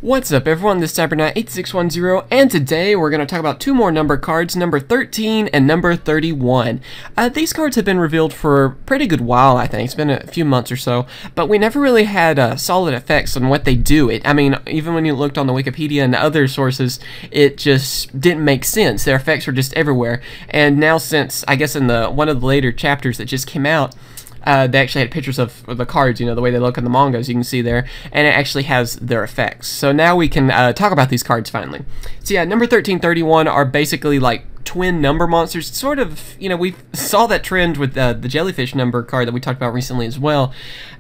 What's up everyone, this is CyberKnight 8610, and today we're going to talk about two more number cards, number 13 and number 31. These cards have been revealed for a pretty good while, I think. It's been a few months or so, but we never really had solid effects on what they do. I mean, even when you looked on the Wikipedia and other sources, it just didn't make sense. Their effects were just everywhere, and now since, I guess in one of the later chapters that just came out, they actually had pictures of the cards, you know, the way they look in the mangas, you can see there, and it actually has their effects. So now we can talk about these cards finally. So yeah, number 13, 31 are basically like twin number monsters, sort of, you know, we saw that trend with the jellyfish number card that we talked about recently as well,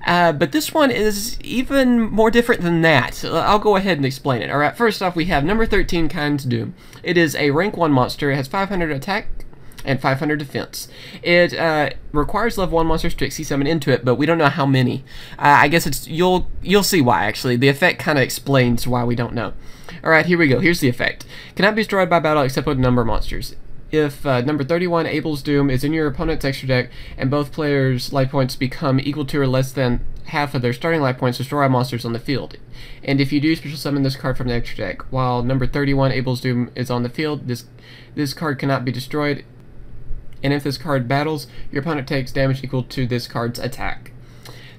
but this one is even more different than that. I'll go ahead and explain it. Alright, first off we have number 13, Cain's Doom. It is a rank 1 monster. It has 500 attack and 500 defense. It requires level 1 monsters to XC summon into it, but we don't know how many. I guess it's you'll see why, actually. The effect kind of explains why we don't know. Alright, here we go. Here's the effect. Cannot be destroyed by battle except with number monsters. If number 31, Abel's Doom, is in your opponent's extra deck, and both players' life points become equal to or less than half of their starting life points, destroy monsters on the field. And if you do special summon this card from the extra deck, while number 31, Abel's Doom, is on the field, this card cannot be destroyed. And if this card battles, your opponent takes damage equal to this card's attack.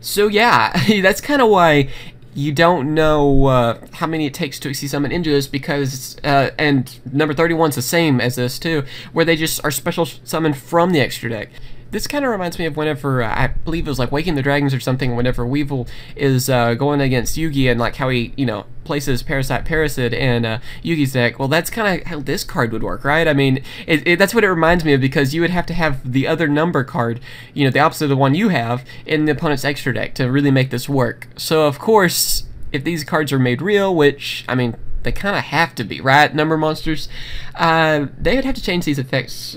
So yeah, that's kind of why you don't know how many it takes to XC summon into this, because, and number 31's the same as this too, where they just are special summoned from the extra deck. This kind of reminds me of whenever, I believe it was like Waking the Dragons or something, whenever Weevil is going against Yugi, and like how he, you know, places Parasite in Yugi's deck. Well, that's kind of how this card would work, right? I mean, that's what it reminds me of, because you would have to have the other number card, you know, the opposite of the one you have, in the opponent's extra deck to really make this work. So, of course, if these cards are made real, which, I mean, they kind of have to be, right? Number monsters, they would have to change these effects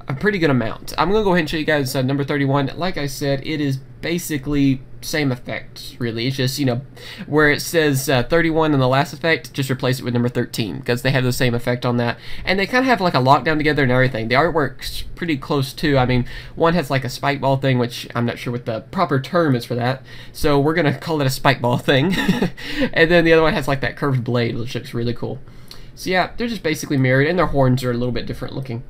a pretty good amount. I'm going to go ahead and show you guys number 31. Like I said, it is basically same effect, really. It's just, you know, where it says 31 in the last effect, just replace it with number 13, because they have the same effect on that. And they kind of have like a lockdown together and everything. The artwork's pretty close too. I mean, one has like a spike ball thing, which I'm not sure what the proper term is for that, so we're going to call it a spike ball thing. And then the other one has like that curved blade, which looks really cool. So yeah, they're just basically mirrored, and their horns are a little bit different looking.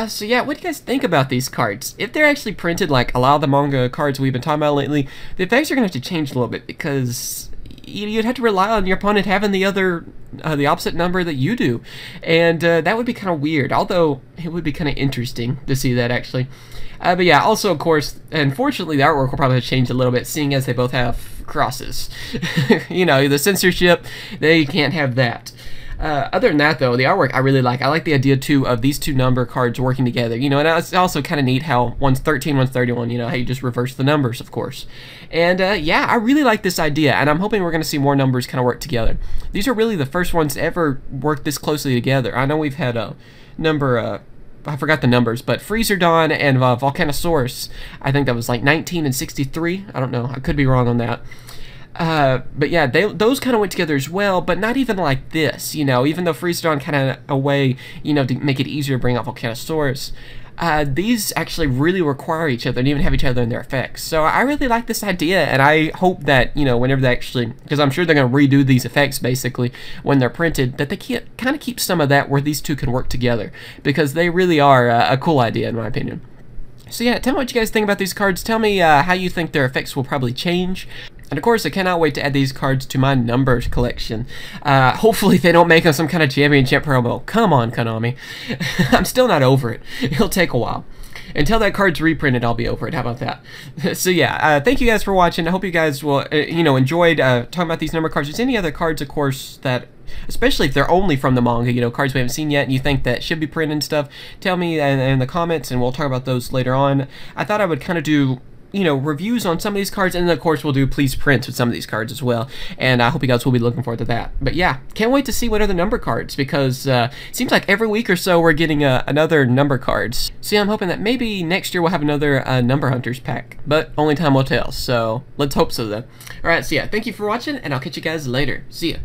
So yeah, what do you guys think about these cards? If they're actually printed like a lot of the manga cards we've been talking about lately, the effects are going to have to change a little bit, because you'd have to rely on your opponent having the opposite number that you do, and that would be kind of weird, although it would be kind of interesting to see that, actually. But yeah, also, of course, unfortunately, the artwork will probably have changed a little bit, seeing as they both have crosses. You know, the censorship, they can't have that. Other than that, though, the artwork I really like. I like the idea, too, of these two number cards working together. You know, and it's also kind of neat how one's 13, one's 31, you know, how you just reverse the numbers, of course. And, yeah, I really like this idea, and I'm hoping we're going to see more numbers kind of work together. These are really the first ones to ever work this closely together. I know we've had a number, I forgot the numbers, but Freezer Dawn and Volcanosaurus, I think that was like 19 and 63. I don't know. I could be wrong on that. But yeah, those kind of went together as well, but not even like this, you know, even though Freezer Dawn kind of a way, you know, to make it easier to bring out Volcanosaurus. These actually really require each other and even have each other in their effects. So I really like this idea, and I hope that, you know, whenever they actually, because I'm sure they're going to redo these effects basically when they're printed, that they kind of keep some of that where these two can work together, because they really are a cool idea in my opinion. So yeah, tell me what you guys think about these cards. Tell me how you think their effects will probably change. And of course, I cannot wait to add these cards to my numbers collection. Hopefully they don't make them some kind of championship promo. Come on, Konami. I'm still not over it. It'll take a while. Until that card's reprinted, I'll be over it. How about that? So yeah, thank you guys for watching. I hope you guys will, you know, enjoyed talking about these number cards. If there's any other cards, of course, that, especially if they're only from the manga, you know, cards we haven't seen yet and you think that should be printed and stuff, tell me in the comments, and we'll talk about those later on. I thought I would kind of do, you know, reviews on some of these cards, and then of course we'll do please prints with some of these cards as well, and I hope you guys will be looking forward to that. But yeah, can't wait to see what other number cards, because it seems like every week or so we're getting another number cards. So yeah, I'm hoping that maybe next year we'll have another Number Hunters pack, but only time will tell, so let's hope so though. Alright, so yeah, thank you for watching, and I'll catch you guys later. See ya.